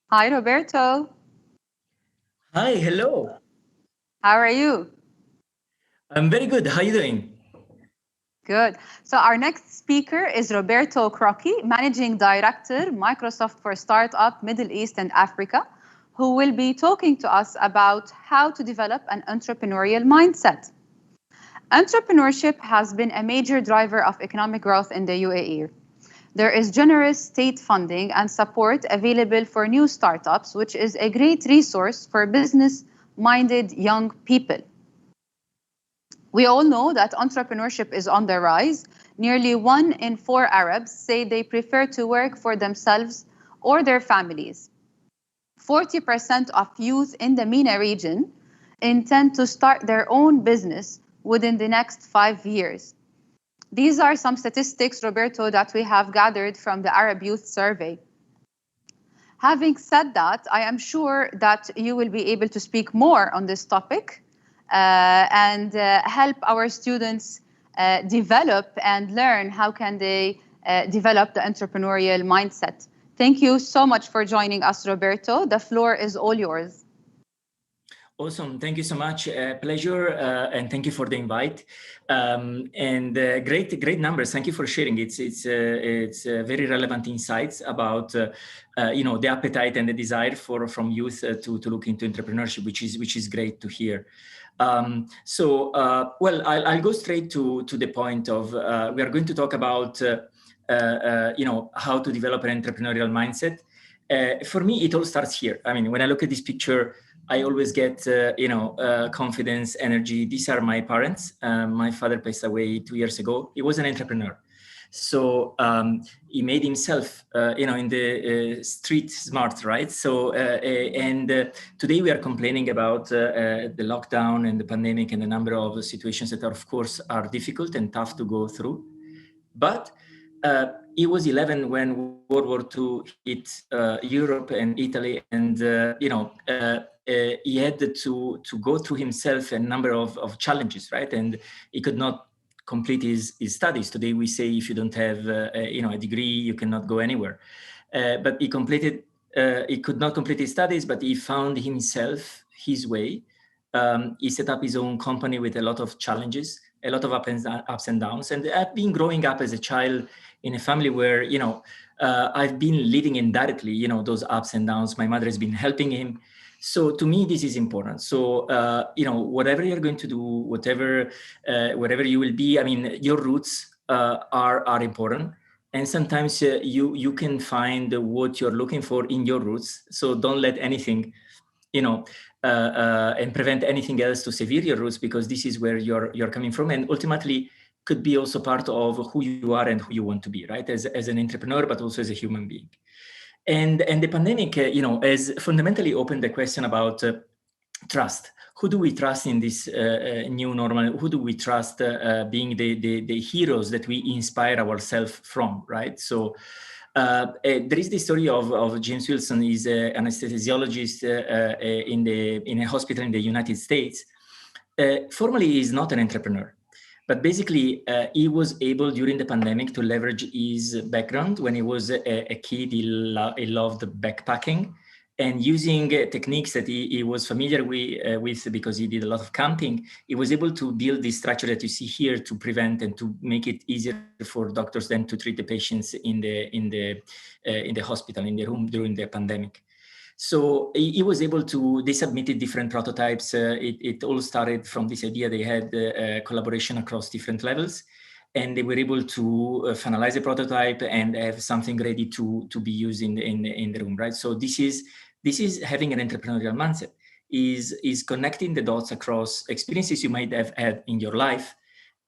Hi, Roberto. Hi, hello. How are you? I'm very good. How are you doing? Good. So, our next speaker is Roberto Crocchi, Managing Director, Microsoft for Startup, Middle East and Africa, who will be talking to us about how to develop an entrepreneurial mindset. Entrepreneurship has been a major driver of economic growth in the UAE. There is generous state funding and support available for new startups, which is a great resource for business minded young people. We all know that entrepreneurship is on the rise. Nearly 1 in 4 Arabs say they prefer to work for themselves or their families. 40% of youth in the MENA region intend to start their own business within the next 5 years. These are some statistics, Roberto, that we have gathered from the Arab Youth Survey. Having said that, I am sure that you will be able to speak more on this topic and help our students develop and learn how can they develop the entrepreneurial mindset. Thank you so much for joining us, Roberto. The floor is all yours. Awesome. Thank you so much. Pleasure, and thank you for the invite. And great numbers. Thank you for sharing. It's very relevant insights about the appetite and the desire from youth to look into entrepreneurship, which is great to hear. Well, I'll go straight to the point of we are going to talk about how to develop an entrepreneurial mindset. For me, it all starts here. I mean, when I look at this picture, I always get, confidence, energy. These are my parents. My father passed away 2 years ago. He was an entrepreneur. So he made himself, in the street smart, right? So, today we are complaining about the lockdown and the pandemic and the number of situations that are, of course, are difficult and tough to go through. But he was 11 when World War II hit Europe and Italy, and he had to go through himself a number of challenges, right? And he could not complete his studies. Today we say if you don't have a degree, you cannot go anywhere. But he completed. He could not complete his studies, but he found himself his way. He set up his own company with a lot of challenges, a lot of ups and downs. And I've been growing up as a child in a family where, I've been living indirectly, those ups and downs. My mother has been helping him. So to me, this is important. So, whatever you're going to do, whatever you will be, I mean, your roots are important. And sometimes you can find what you're looking for in your roots. So don't let anything, and prevent anything else to sever your roots, because this is where you're coming from, and ultimately could be also part of who you are and who you want to be, right? As an entrepreneur, but also as a human being. And the pandemic, has fundamentally opened the question about trust. Who do we trust in this new normal? Who do we trust being the heroes that we inspire ourselves from, right? So there is the story of James Wilson. He's an anesthesiologist in a hospital in the United States. Formally, he's not an entrepreneur, but basically, he was able during the pandemic to leverage his background. When he was a kid, he loved backpacking and using techniques that he was familiar with because he did a lot of camping. He was able to build this structure that you see here to prevent and to make it easier for doctors then to treat the patients in the hospital, in the room during the pandemic. So he was able to, they submitted different prototypes. It all started from this idea. They had collaboration across different levels, and they were able to finalize a prototype and have something ready to be used in the room, right? So this is having an entrepreneurial mindset, is connecting the dots across experiences you might have had in your life,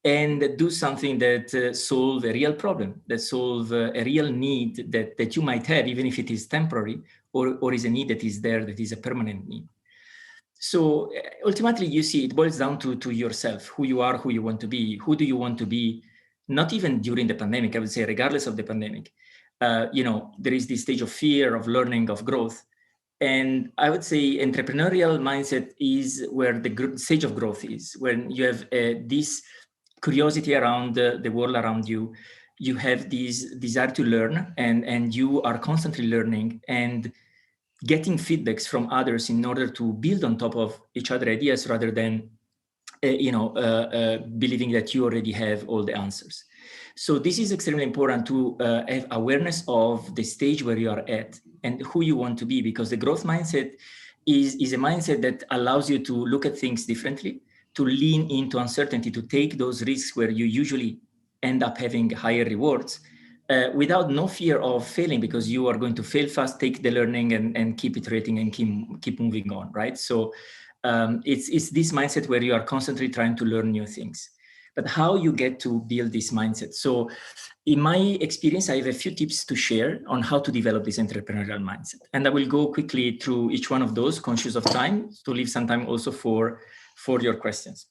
and do something that solve a real problem, that solve a real need that you might have, even if it is temporary, or is a need that is there, that is a permanent need. So ultimately, you see, it boils down to yourself, who you are, who you want to be, who do you want to be, not even during the pandemic, I would say, regardless of the pandemic. There is this stage of fear, of learning, of growth. And I would say entrepreneurial mindset is where the stage of growth is, when you have this curiosity around the world around you. You have this desire to learn, and you are constantly learning. And getting feedbacks from others in order to build on top of each other ideas rather than believing that you already have all the answers. So this is extremely important to have awareness of the stage where you are at and who you want to be, because the growth mindset is a mindset that allows you to look at things differently, to lean into uncertainty, to take those risks where you usually end up having higher rewards without no fear of failing, because you are going to fail fast, take the learning and keep iterating and keep moving on, right? So it's this mindset where you are constantly trying to learn new things. But how you get to build this mindset? So in my experience, I have a few tips to share on how to develop this entrepreneurial mindset. And I will go quickly through each one of those, conscious of time, to leave some time also for your questions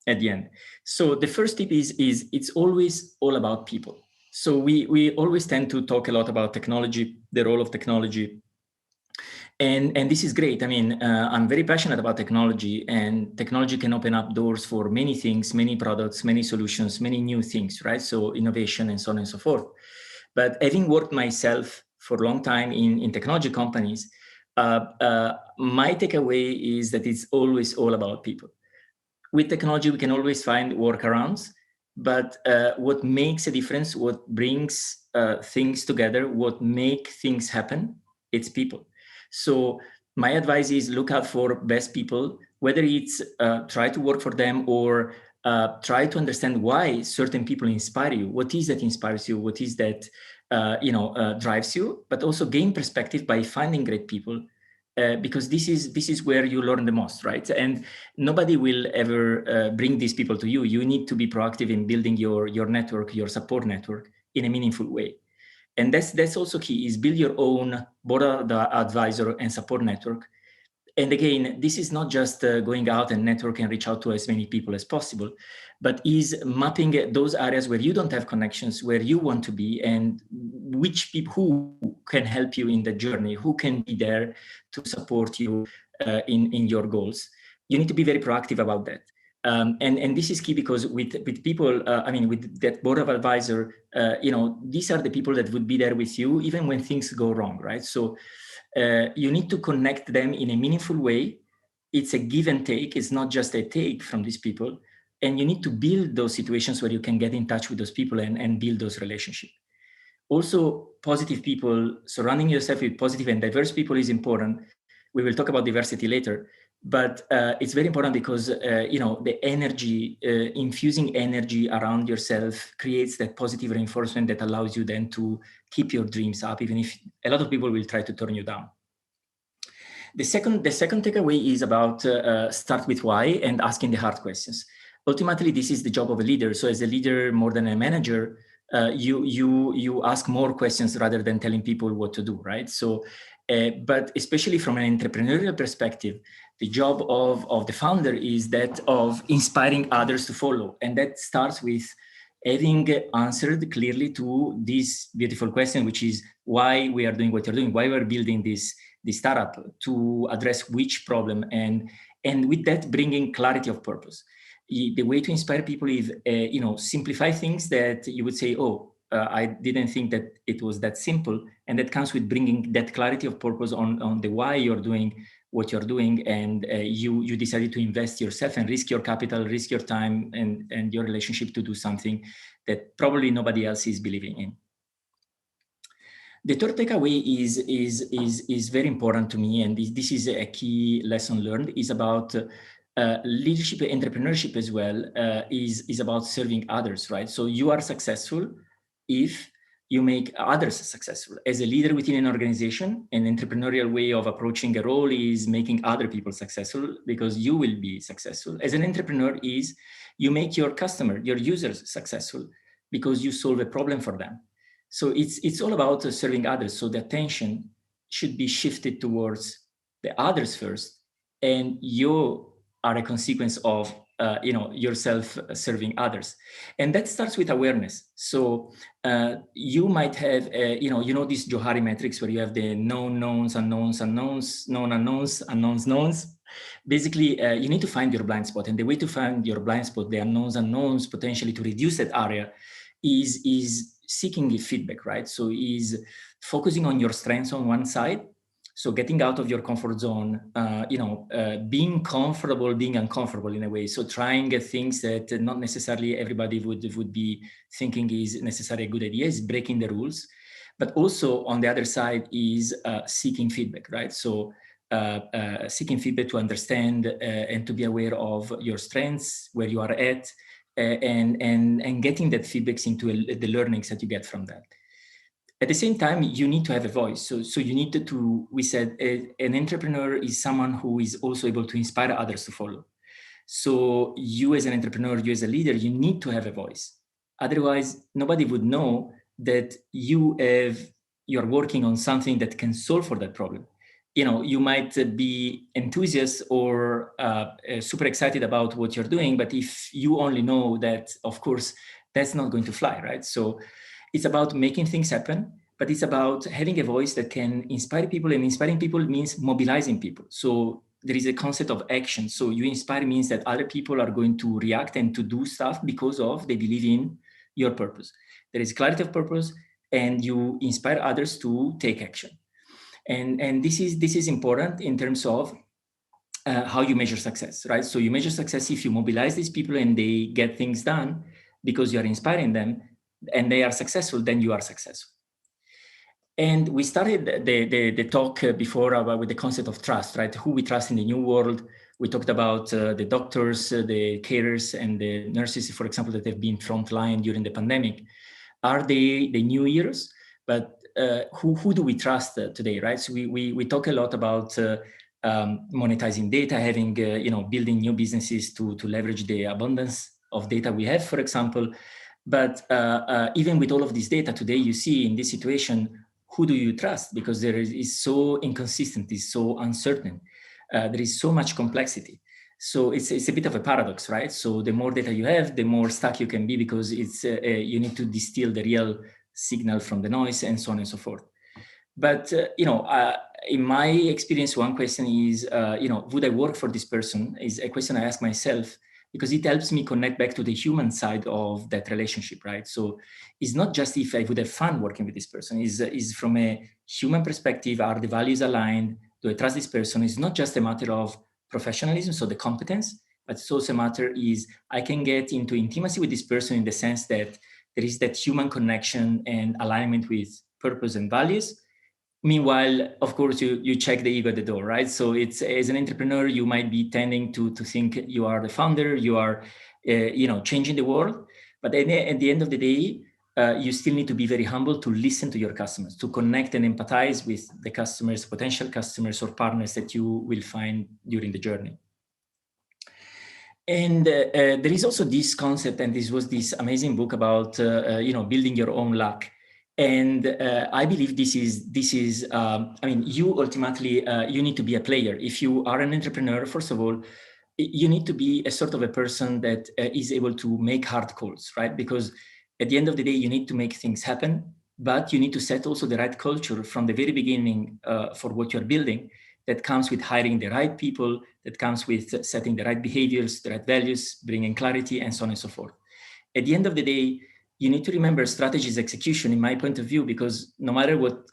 at the end. So the first tip is it's always all about people. So we always tend to talk a lot about technology, the role of technology. And this is great. I mean, I'm very passionate about technology, and technology can open up doors for many things, many products, many solutions, many new things, right? So innovation and so on and so forth. But having worked myself for a long time in technology companies, my takeaway is that it's always all about people. With technology, we can always find workarounds, but what makes a difference, what brings things together, what make things happen, it's people. So my advice is look out for best people, whether it's try to work for them or try to understand why certain people inspire you. What is that inspires you? What is that drives you? But also gain perspective by finding great people, because this is where you learn the most, right? And nobody will ever bring these people to you. You need to be proactive in building your network, your support network in a meaningful way. And that's also key, is build your own board advisor and support network. And again, this is not just going out and network and reach out to as many people as possible, but is mapping those areas where you don't have connections, where you want to be, and which people who can help you in the journey, who can be there to support you in your goals. You need to be very proactive about that. And this is key, because with people, with that board of advisor, these are the people that would be there with you even when things go wrong, right? So you need to connect them in a meaningful way. It's a give and take. It's not just a take from these people. And you need to build those situations where you can get in touch with those people and build those relationships. Also, positive people, surrounding yourself with positive and diverse people is important. We will talk about diversity later, but it's very important because, the energy, infusing energy around yourself creates that positive reinforcement that allows you then to keep your dreams up, even if a lot of people will try to turn you down. The second takeaway is about start with why and asking the hard questions. Ultimately, this is the job of a leader. So as a leader, more than a manager, you ask more questions rather than telling people what to do, right? So, but especially from an entrepreneurial perspective, the job of the founder is that of inspiring others to follow. And that starts with having answered clearly to this beautiful question, which is why we are doing what you're doing, why we're building this startup, to address which problem, and with that bringing clarity of purpose. The way to inspire people is, simplify things that you would say, I didn't think that it was that simple. And that comes with bringing that clarity of purpose on the why you're doing what you're doing. And you decided to invest yourself and risk your capital, risk your time and your relationship to do something that probably nobody else is believing in. The third takeaway is very important to me, and this is a key lesson learned, is about leadership, entrepreneurship as well, is about serving others, right? So you are successful if you make others successful. As a leader within an organization, an entrepreneurial way of approaching a role is making other people successful because you will be successful. As an entrepreneur is you make your customer, your users successful because you solve a problem for them. So it's all about serving others. So the attention should be shifted towards the others first, and you are a consequence of yourself serving others, and that starts with awareness. So you might have this Johari matrix where you have the known knowns, unknowns, unknowns, known unknowns, unknowns knowns. Basically, you need to find your blind spot, and the way to find your blind spot, the unknowns, unknowns, potentially to reduce that area, is seeking feedback, right? So is focusing on your strengths on one side. So getting out of your comfort zone, being comfortable, being uncomfortable in a way. So trying things that not necessarily everybody would be thinking is necessarily a good idea, is breaking the rules. But also on the other side is seeking feedback, right? So seeking feedback to understand and to be aware of your strengths, where you are at, and getting that feedbacks into the learnings that you get from that. At the same time, you need to have a voice. So you need to we said, an entrepreneur is someone who is also able to inspire others to follow. So you as an entrepreneur, you as a leader, you need to have a voice. Otherwise, nobody would know that you're working on something that can solve for that problem. You might be enthusiastic or super excited about what you're doing, but if you only know that, of course, that's not going to fly, right? So it's about making things happen, but it's about having a voice that can inspire people, and inspiring people means mobilizing people. So there is a concept of action. So you inspire means that other people are going to react and to do stuff because of they believe in your purpose. There is clarity of purpose, and you inspire others to take action. And this is important in terms of how you measure success, right? So you measure success if you mobilize these people and they get things done because you are inspiring them, and they are successful, then you are successful. And we started the talk before about with the concept of trust, right? Who we trust in the new world. We talked about the doctors, the carers, and the nurses, for example, that have been frontline during the pandemic. Are they the new heroes? But who do we trust today, right? So we talk a lot about monetizing data, having building new businesses to leverage the abundance of data we have, for example. But even with all of this data today, you see in this situation, who do you trust? Because there is so inconsistent, is so uncertain. There is so much complexity. So it's a bit of a paradox, right? So the more data you have, the more stuck you can be, because it's you need to distill the real signal from the noise, and so on and so forth. But in my experience, one question is, would I work for this person? Is a question I ask myself, because it helps me connect back to the human side of that relationship, right? So it's not just if I would have fun working with this person. Is from a human perspective, are the values aligned? Do I trust this person? It's not just a matter of professionalism, so the competence, but it's also a matter is I can get into intimacy with this person in the sense that there is that human connection and alignment with purpose and values. Meanwhile, of course, you check the ego at the door, right? So it's, as an entrepreneur, you might be tending to think you are the founder, you are, changing the world. But at the end of the day, you still need to be very humble to listen to your customers, to connect and empathize with the customers, potential customers or partners that you will find during the journey. And there is also this concept, and this was this amazing book about, building your own luck. And I believe this is you ultimately, you need to be a player. If you are an entrepreneur, first of all, you need to be a sort of a person that is able to make hard calls, right? Because at the end of the day, you need to make things happen, but you need to set also the right culture from the very beginning for what you're building. That comes with hiring the right people, that comes with setting the right behaviors, the right values, bringing clarity, and so on and so forth. At the end of the day, you need to remember strategy is execution, in my point of view, because no matter what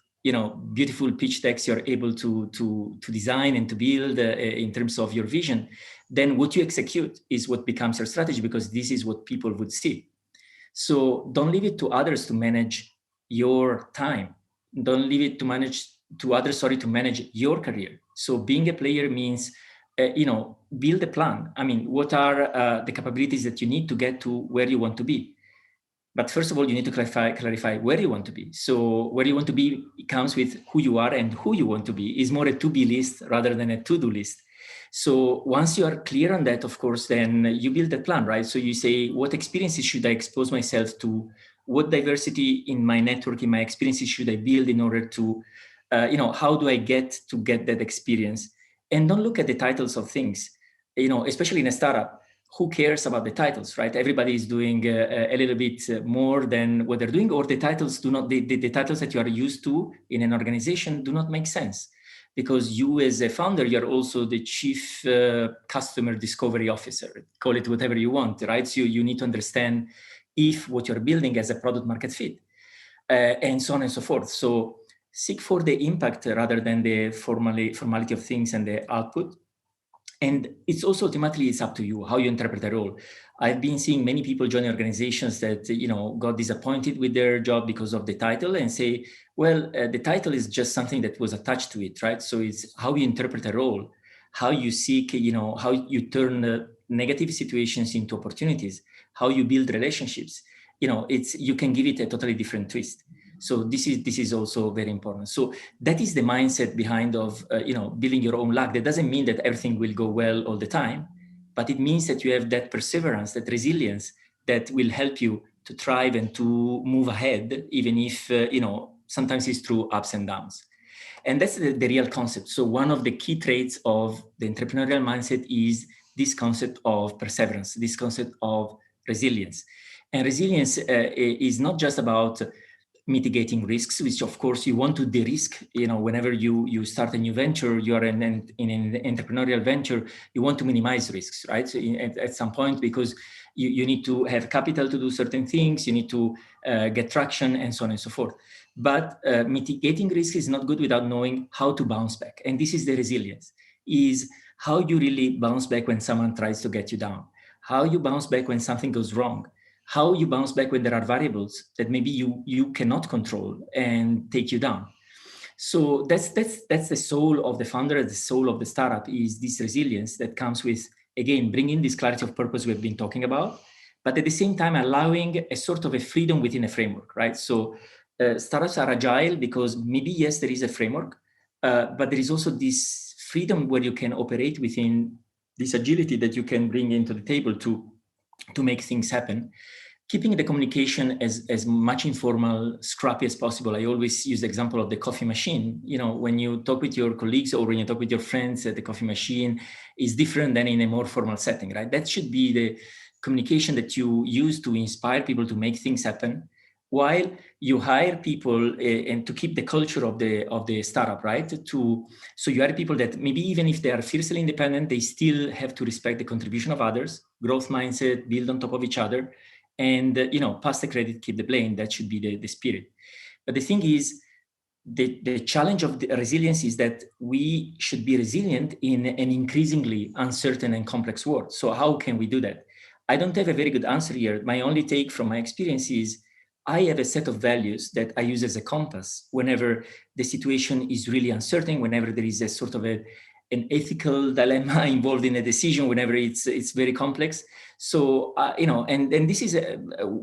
beautiful pitch decks you're able to design and to build in terms of your vision, then what you execute is what becomes your strategy, because this is what people would see. So don't leave it to others to manage your time. Don't leave it to manage your career. So being a player means, build a plan. I mean, what are the capabilities that you need to get to where you want to be? But first of all, you need to clarify where you want to be. So where you want to be, it comes with who you are, and who you want to be is more a to-be list rather than a to-do list. So once you are clear on that, of course, then you build a plan, right? So you say, what experiences should I expose myself to? What diversity in my network, in my experiences should I build in order to, how do I get that experience? And don't look at the titles of things, especially in a startup. Who cares about the titles, right? Everybody is doing a little bit more than what they're doing, or the titles do not, the titles that you are used to in an organization do not make sense, because you as a founder, you're also the chief customer discovery officer, call it whatever you want, right? So you need to understand if what you're building has a product market fit, and so on and so forth. So seek for the impact rather than the formality of things and the output. And it's also ultimately, it's up to you how you interpret a role. I've been seeing many people join organizations that, you know, got disappointed with their job because of the title and say, well, the title is just something that was attached to it, right? So it's how you interpret a role, how you seek, you know, how you turn negative situations into opportunities, how you build relationships. You know, you can give it a totally different twist. So this is also very important. So that is the mindset behind of you know, building your own luck. That doesn't mean that everything will go well all the time, but it means that you have that perseverance, that resilience that will help you to thrive and to move ahead, even if you know, sometimes it's through ups and downs. And that's the real concept. So one of the key traits of the entrepreneurial mindset is this concept of perseverance, this concept of resilience. And resilience is not just about mitigating risks, which of course you want to de-risk. You know, whenever you start a new venture, you are in an entrepreneurial venture, you want to minimize risks, right? So at some point, because you need to have capital to do certain things, you need to get traction and so on and so forth. But mitigating risk is not good without knowing how to bounce back. And this is the resilience, is how you really bounce back when someone tries to get you down, how you bounce back when something goes wrong, how you bounce back when there are variables that maybe you cannot control and take you down. So that's the soul of the founder, the soul of the startup, is this resilience that comes with, again, bringing this clarity of purpose we've been talking about, but at the same time allowing a sort of a freedom within a framework, right? So startups are agile because maybe, yes, there is a framework, but there is also this freedom where you can operate within this agility that you can bring into the table to make things happen, keeping the communication as much informal, scrappy as possible. I always use the example of the coffee machine. You know, when you talk with your colleagues or when you talk with your friends at the coffee machine is different than in a more formal setting, right? That should be the communication that you use to inspire people to make things happen, while you hire people and to keep the culture of the startup, right? So you hire people that maybe even if they are fiercely independent, they still have to respect the contribution of others, growth mindset, build on top of each other, and you know, pass the credit, keep the blame. That should be the spirit. But the thing is, the challenge of the resilience is that we should be resilient in an increasingly uncertain and complex world. So how can we do that? I don't have a very good answer here. My only take from my experience is I have a set of values that I use as a compass whenever the situation is really uncertain, whenever there is a sort of an ethical dilemma involved in a decision, whenever it's very complex. So, you know, and this is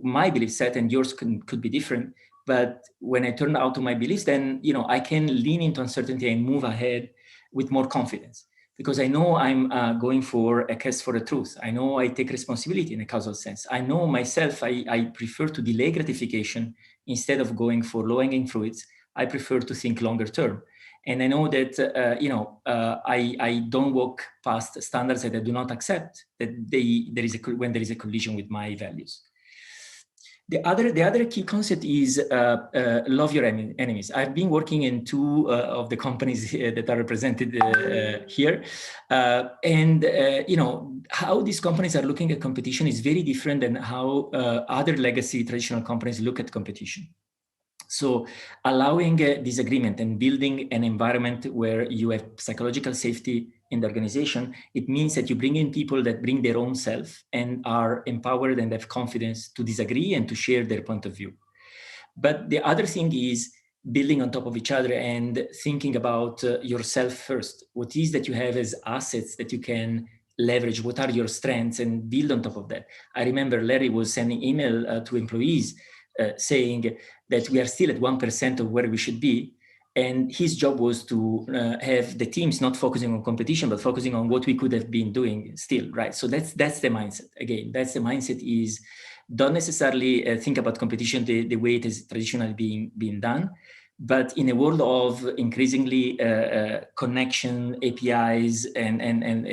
my belief set, and yours could be different. But when I turn out to my beliefs, then, you know, I can lean into uncertainty and move ahead with more confidence, because I know I'm going for a quest for the truth. I know I take responsibility in a causal sense. I know myself, I prefer to delay gratification instead of going for low-hanging fruits. I prefer to think longer term. And I know that, you know, I don't walk past standards that I do not accept, that when there is a collision with my values. The other key concept is love your enemies. I've been working in two of the companies that are represented here, and you know, how these companies are looking at competition is very different than how other legacy traditional companies look at competition. So allowing disagreement and building an environment where you have psychological safety in the organization, it means that you bring in people that bring their own self and are empowered and have confidence to disagree and to share their point of view. But the other thing is building on top of each other and thinking about yourself first. What is that you have as assets that you can leverage? What are your strengths, and build on top of that? I remember Larry was sending email to employees saying that we are still at 1% of where we should be. And his job was to have the teams not focusing on competition, but focusing on what we could have been doing still, right? So that's the mindset. Again, that's the mindset, is don't necessarily think about competition the way it is traditionally being done. But in a world of increasingly connection, APIs, and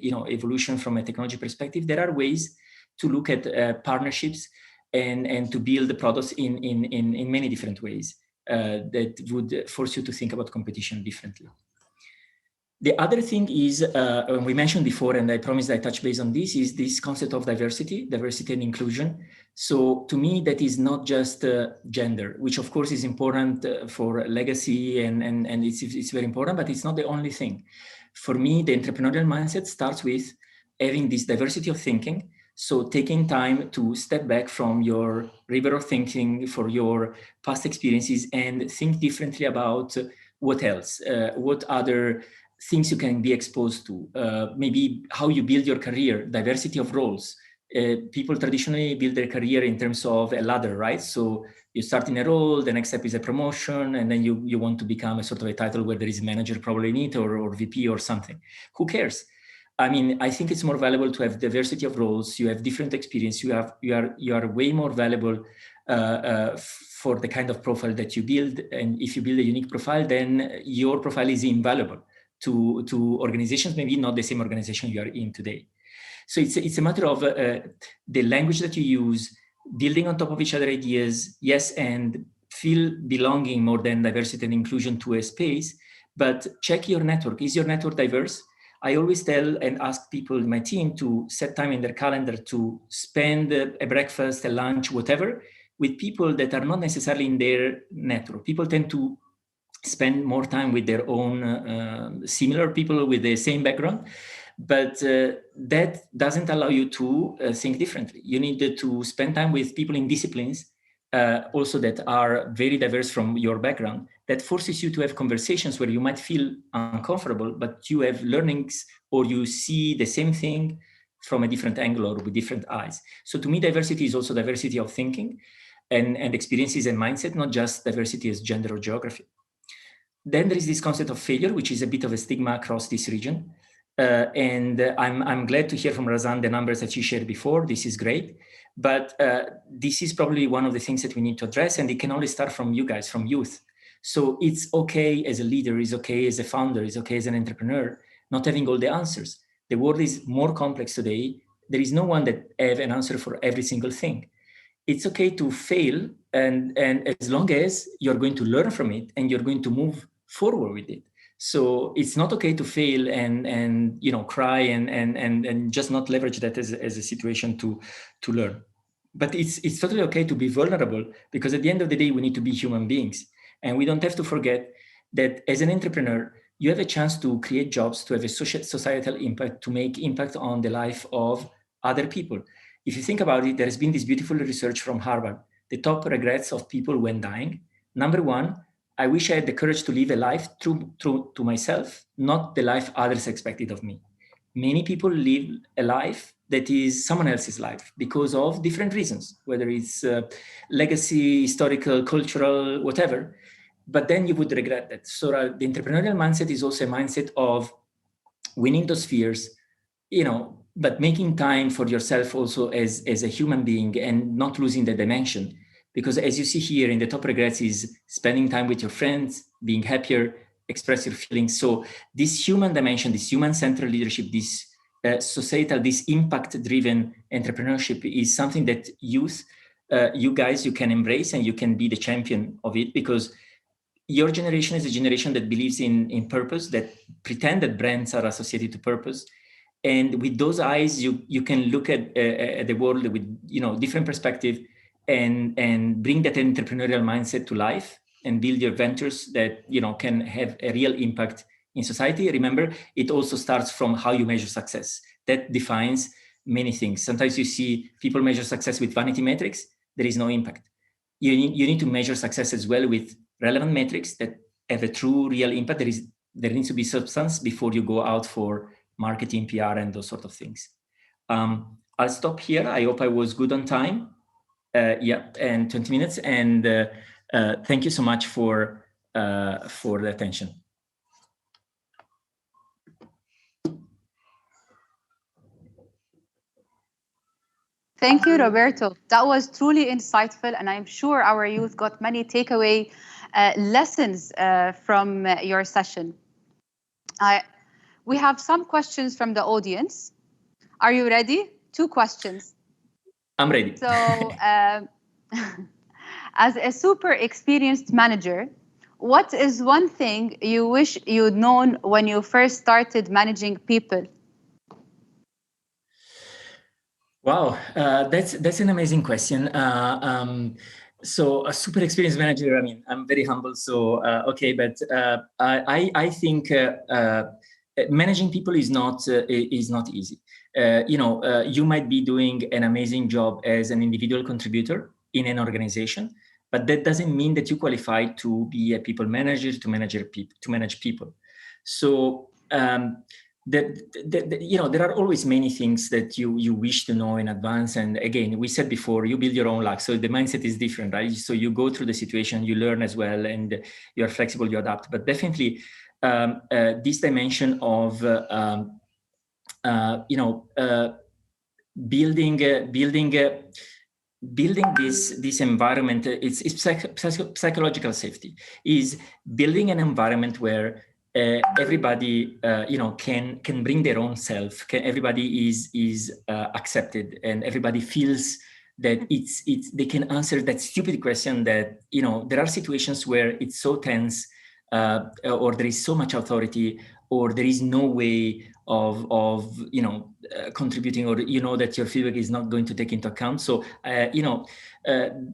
you know, evolution from a technology perspective, there are ways to look at partnerships and to build the products in many different ways that would force you to think about competition differently. The other thing is, we mentioned before, and I promised I touch base on this, is this concept of diversity and inclusion. So to me, that is not just gender, which of course is important for legacy, and it's very important, but it's not the only thing. For me, the entrepreneurial mindset starts with having this diversity of thinking. So taking time to step back from your river of thinking for your past experiences and think differently about what else, what other things you can be exposed to, maybe how you build your career, diversity of roles. People traditionally build their career in terms of a ladder, right? So you start in a role, the next step is a promotion, and then you want to become a sort of a title where there is a manager probably in it, or VP or something. Who cares? I mean, I think it's more valuable to have diversity of roles. You have different experience. You are way more valuable for the kind of profile that you build. And if you build a unique profile, then your profile is invaluable to organizations, maybe not the same organization you are in today. So it's a matter of the language that you use, building on top of each other ideas, yes, and feel belonging more than diversity and inclusion to a space, but check your network. Is your network diverse? I always tell and ask people in my team to set time in their calendar to spend a breakfast, a lunch, whatever, with people that are not necessarily in their network. People tend to spend more time with their own similar people with the same background, but that doesn't allow you to think differently. You need to spend time with people in disciplines also that are very diverse from your background. That forces you to have conversations where you might feel uncomfortable, but you have learnings, or you see the same thing from a different angle or with different eyes. So to me, diversity is also diversity of thinking and experiences and mindset, not just diversity as gender or geography. Then there is this concept of failure, which is a bit of a stigma across this region. I'm glad to hear from Razan the numbers that she shared before. This is great. But this is probably one of the things that we need to address, and it can only start from you guys, from youth. So it's okay as a leader, it's okay as a founder, it's okay as an entrepreneur, not having all the answers. The world is more complex today. There is no one that have an answer for every single thing. It's okay to fail, and as long as you're going to learn from it and you're going to move forward with it. So it's not okay to fail and cry and just not leverage that as a situation to learn. But it's totally okay to be vulnerable, because at the end of the day, we need to be human beings. And we don't have to forget that as an entrepreneur, you have a chance to create jobs, to have a societal impact, to make impact on the life of other people. If you think about it, there has been this beautiful research from Harvard. The top regrets of people when dying. Number one, I wish I had the courage to live a life true to myself, not the life others expected of me. Many people live a life that is someone else's life because of different reasons, whether it's legacy, historical, cultural, whatever. But then you would regret that. So the entrepreneurial mindset is also a mindset of winning those fears, but making time for yourself also as a human being and not losing the dimension. Because as you see here in the top regrets is spending time with your friends, being happier, express your feelings. So this human dimension, this human-centered leadership, this societal, this impact-driven entrepreneurship is something that you guys, you can embrace, and you can be the champion of it, because your generation is a generation that believes in purpose, that pretend that brands are associated to purpose. And with those eyes, you can look at the world with different perspective, and bring that entrepreneurial mindset to life, and build your ventures that can have a real impact in society. Remember, it also starts from how you measure success. That defines many things. Sometimes you see people measure success with vanity metrics. There is no impact. You need to measure success as well with relevant metrics that have a true, real impact. There needs to be substance before you go out for marketing, PR, and those sort of things. I'll stop here. I hope I was good on time. And 20 minutes. And thank you so much for the attention. Thank you, Roberto. That was truly insightful, and I'm sure our youth got many takeaway lessons from your session. We have some questions from the audience. Are you ready? 2 questions. I'm ready. So, as a super experienced manager, What is one thing you wish you'd known when you first started managing people? Wow, that's an amazing question. So a super experienced manager. I mean, I'm very humble. So okay, but I think managing people is not easy. You might be doing an amazing job as an individual contributor in an organization, but that doesn't mean that you qualify to be a people manager, to manage people. So there are always many things that you wish to know in advance. And again, we said before, you build your own luck. So the mindset is different, right? So you go through the situation, you learn as well, and you're flexible, you adapt. But definitely this dimension of, building this environment, it's psychological safety, is building an environment where everybody can bring their own self. Everybody is accepted, and everybody feels that they can answer that stupid question that there are situations where it's so tense, or there is so much authority, or there is no way of contributing, or that your feedback is not going to take into account. So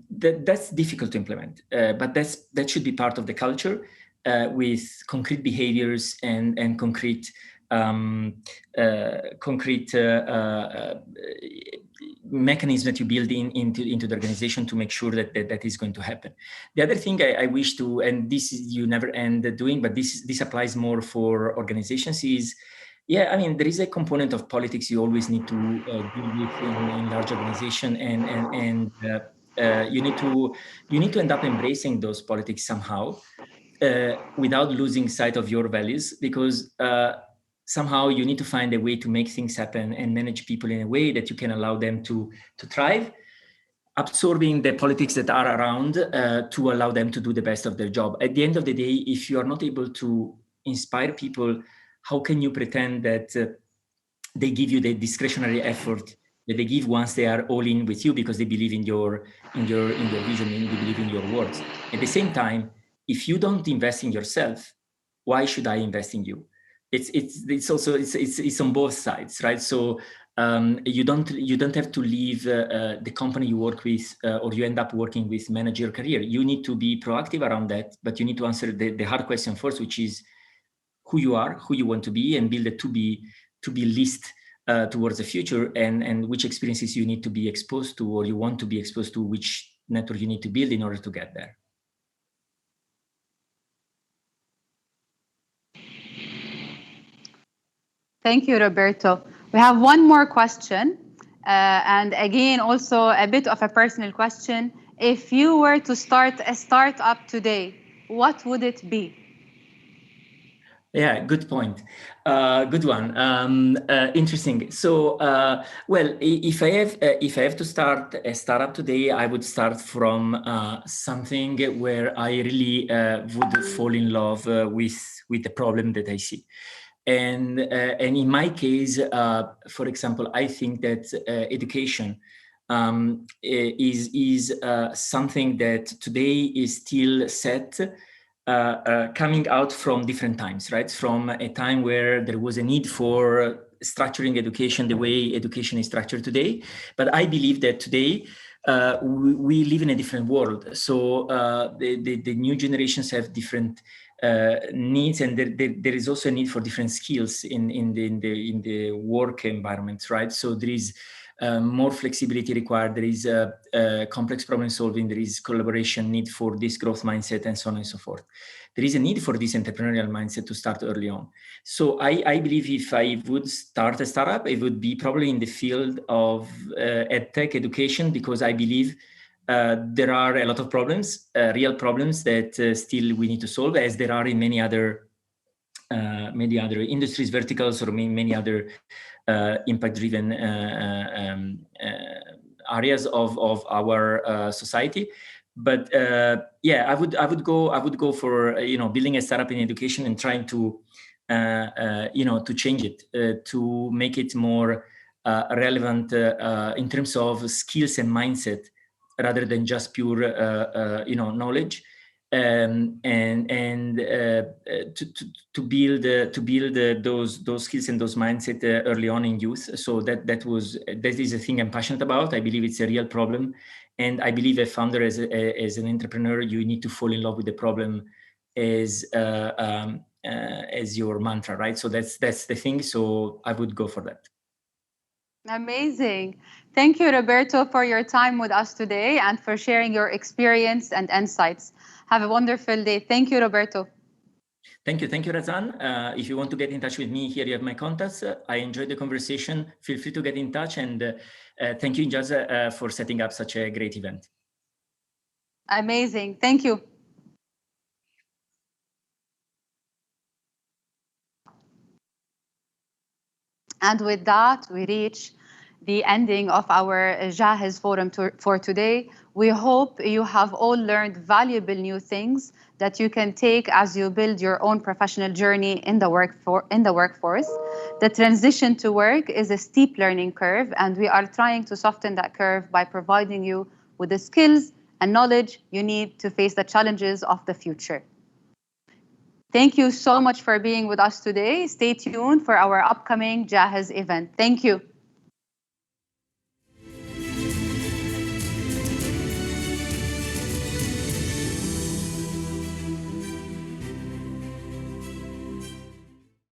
that's difficult to implement, but that should be part of the culture, with concrete behaviors and concrete mechanisms that you build into the organization to make sure that is going to happen. The other thing I wish to, and this is you never end doing, but this applies more for organizations, is there is a component of politics you always need to deal with in large organization, and you need to end up embracing those politics somehow, without losing sight of your values, because somehow you need to find a way to make things happen and manage people in a way that you can allow them to thrive, absorbing the politics that are around, to allow them to do the best of their job. At the end of the day, if you are not able to inspire people, how can you pretend that they give you the discretionary effort that they give once they are all in with you because they believe in your vision, and they believe in your words? At the same time, if you don't invest in yourself, why should I invest in you? It's also on both sides, right? So you don't have to leave the company you work with, or you end up working with, manage your career. You need to be proactive around that, but you need to answer the hard question first, which is who you are, who you want to be, and build a to be list towards the future, and which experiences you need to be exposed to, or you want to be exposed to, which network you need to build in order to get there. Thank you, Roberto. We have one more question, and again, also a bit of a personal question. If you were to start a startup today, what would it be? Yeah, good point. Good one. Interesting. So, well, if I have to start a startup today, I would start from something where I really would fall in love with the problem that I see. And in my case, for example, I think that education is something that today is still set. Coming out from different times, right? From a time where there was a need for structuring education the way education is structured today. But I believe that today we live in a different world. So the new generations have different needs, and there is also a need for different skills in the work environment, right? So there is more flexibility required. There is complex problem solving. There is collaboration, need for this growth mindset, and so on and so forth. There is a need for this entrepreneurial mindset to start early on. So I believe if I would start a startup, it would be probably in the field of edtech education, because I believe there are a lot of problems, real problems that still we need to solve, as there are in many other industries, verticals, or many other impact-driven areas of our society. But I would go for building a startup in education and trying to to change it, to make it more relevant in terms of skills and mindset, rather than just pure knowledge. to build those skills and those mindset early on in youth. So that is a thing I'm passionate about. I believe it's a real problem, and I believe a founder as an entrepreneur, you need to fall in love with the problem as your mantra, right? So that's the thing. So I would go for that. Amazing. Thank you, Roberto, for your time with us today and for sharing your experience and insights. Have a wonderful day. Thank you, Roberto. Thank you, Razan. If you want to get in touch with me, here you have my contacts. I enjoyed the conversation. Feel free to get in touch, and thank you, INJAZ, for setting up such a great event. Amazing. Thank you. And with that, we reach the ending of our Jahez Forum for today. We hope you have all learned valuable new things that you can take as you build your own professional journey in the workforce. The transition to work is a steep learning curve, and we are trying to soften that curve by providing you with the skills and knowledge you need to face the challenges of the future. Thank you so much for being with us today. Stay tuned for our upcoming Jahez event. Thank you.